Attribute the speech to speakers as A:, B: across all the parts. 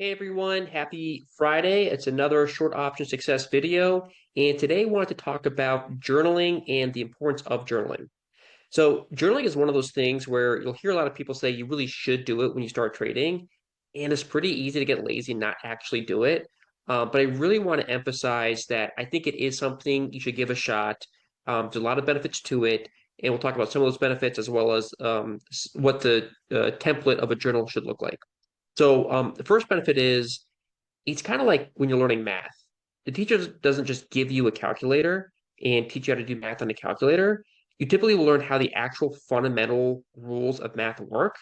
A: Hey everyone, happy Friday. It's another short option success video. And today I wanted to talk about journaling and the importance of journaling. So, journaling is one of those things where you'll hear a lot of people say you really should do it when you start trading. And it's pretty easy to get lazy and not actually do it. But I really want to emphasize that I think it is something you should give a shot. There's a lot of benefits to it. And we'll talk about some of those benefits as well as what the template of a journal should look like. So the first benefit is it's kind of like when you're learning math. The teacher doesn't just give you a calculator and teach you how to do math on a calculator. You typically will learn how the actual fundamental rules of math work,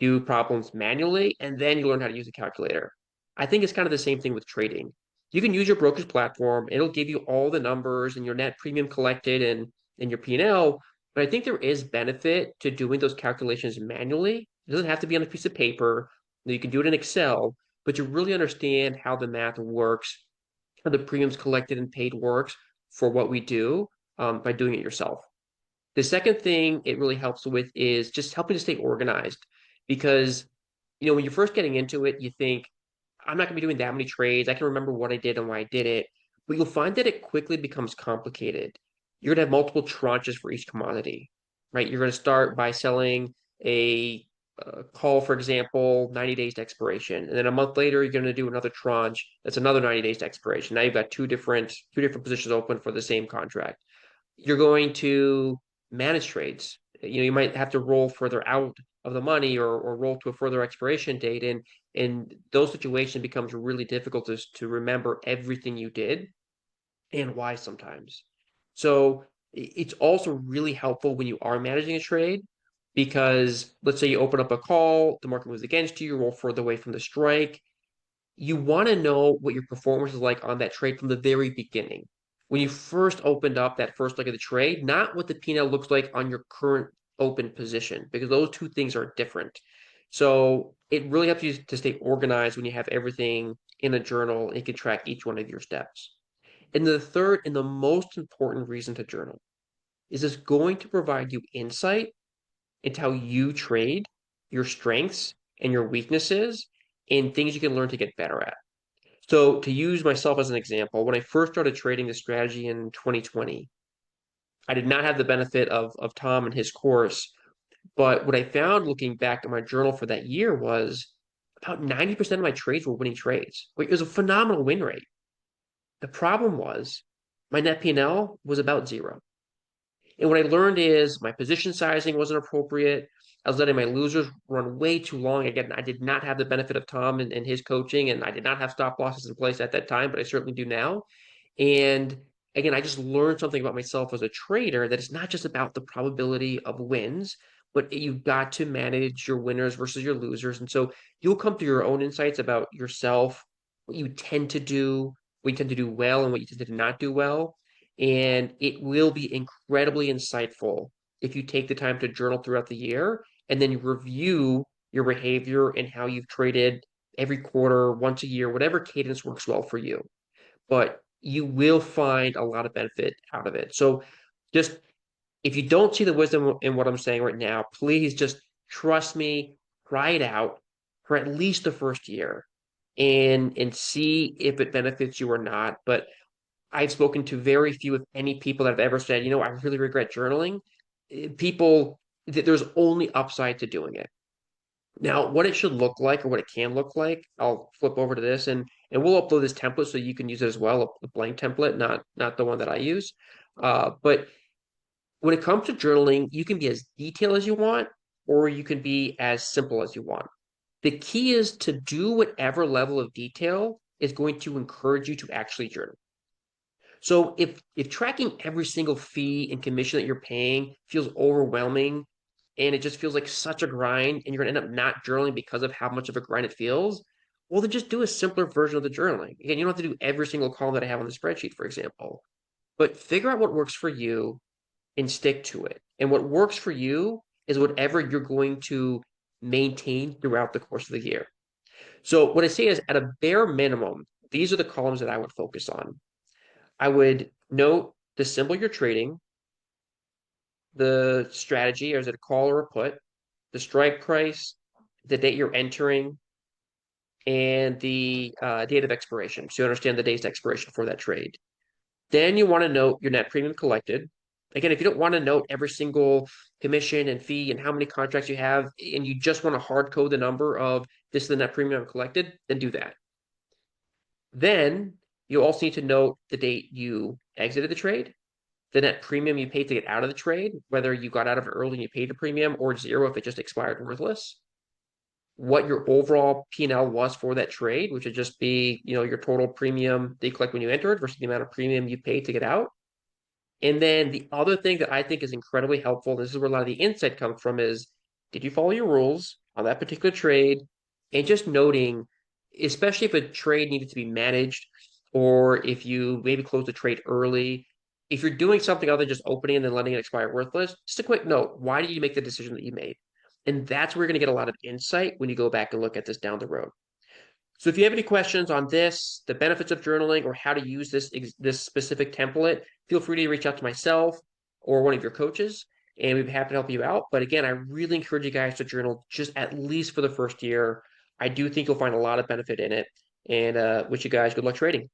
A: do problems manually, and then you learn how to use a calculator. I think it's kind of the same thing with trading. You can use your brokerage platform. It'll give you all the numbers and your net premium collected and your P&L. But I think there is benefit to doing those calculations manually. It doesn't have to be on a piece of paper. You can do it in Excel, but you really understand how the math works, how the premiums collected and paid works for what we do by doing it yourself. The second thing it really helps with is just helping to stay organized because, when you're first getting into it, you think, I'm not going to be doing that many trades. I can remember what I did and why I did it. But you'll find that it quickly becomes complicated. You're going to have multiple tranches for each commodity, right? You're going to start by selling a call, for example, 90 days to expiration. And then a month later, you're going to do another tranche that's another 90 days to expiration. Now you've got two different positions open for the same contract. You're going to manage trades. You might have to roll further out of the money or roll to a further expiration date. And those situations becomes really difficult to remember everything you did and why sometimes. So it's also really helpful when you are managing a trade because let's say you open up a call, the market moves against you, you roll further away from the strike. You want to know what your performance is like on that trade from the very beginning. When you first opened up that first leg of the trade, not what the P&L looks like on your current open position, because those two things are different. So it really helps you to stay organized when you have everything in a journal and you can track each one of your steps. And the third and the most important reason to journal is it's going to provide you insight into how you trade, your strengths and your weaknesses, and things you can learn to get better at. So to use myself as an example, when I first started trading the strategy in 2020, I did not have the benefit of Tom and his course. But what I found looking back at my journal for that year was about 90% of my trades were winning trades. It was a phenomenal win rate. The problem was my net P&L was about zero. And what I learned is my position sizing wasn't appropriate. I was letting my losers run way too long. Again, I did not have the benefit of Tom and his coaching, and I did not have stop losses in place at that time, but I certainly do now. And again, I just learned something about myself as a trader that it's not just about the probability of wins, but you've got to manage your winners versus your losers. And so you'll come to your own insights about yourself, what you tend to do, what you tend to do well, and what you tend to not do well. And it will be incredibly insightful if you take the time to journal throughout the year and then you review your behavior and how you've traded every quarter, once a year, whatever cadence works well for you. But you will find a lot of benefit out of it. So just if you don't see the wisdom in what I'm saying right now, please just trust me, try it out for at least the first year and see if it benefits you or not. But I've spoken to very few, if any, people that have ever said, I really regret journaling. People, there's only upside to doing it. Now, what it should look like or what it can look like, I'll flip over to this and we'll upload this template so you can use it as well, a blank template, not the one that I use. But when it comes to journaling, you can be as detailed as you want, or you can be as simple as you want. The key is to do whatever level of detail is going to encourage you to actually journal. So if tracking every single fee and commission that you're paying feels overwhelming and it just feels like such a grind and you're going to end up not journaling because of how much of a grind it feels, well, then just do a simpler version of the journaling. Again, you don't have to do every single column that I have on the spreadsheet, for example, but figure out what works for you and stick to it. And what works for you is whatever you're going to maintain throughout the course of the year. So what I say is at a bare minimum, these are the columns that I would focus on. I would note the symbol you're trading, the strategy, or is it a call or a put, the strike price, the date you're entering, and the date of expiration. So you understand the day's expiration for that trade. Then you want to note your net premium collected. Again, if you don't want to note every single commission and fee and how many contracts you have, and you just want to hard code the number of this is the net premium collected, then do that. Then you also need to note the date you exited the trade, the net premium you paid to get out of the trade, whether you got out of it early and you paid a premium or zero if it just expired worthless, what your overall P&L was for that trade, which would just be, your total premium that you collect when you entered versus the amount of premium you paid to get out. And then the other thing that I think is incredibly helpful, this is where a lot of the insight comes from, is did you follow your rules on that particular trade? And just noting, especially if a trade needed to be managed or if you maybe closed the trade early, if you're doing something other than just opening and then letting it expire worthless, just a quick note, why did you make the decision that you made? And that's where you're going to get a lot of insight when you go back and look at this down the road. So if you have any questions on this, the benefits of journaling, or how to use this specific template, feel free to reach out to myself or one of your coaches, and we'd be happy to help you out. But again, I really encourage you guys to journal just at least for the first year. I do think you'll find a lot of benefit in it, and wish you guys good luck trading.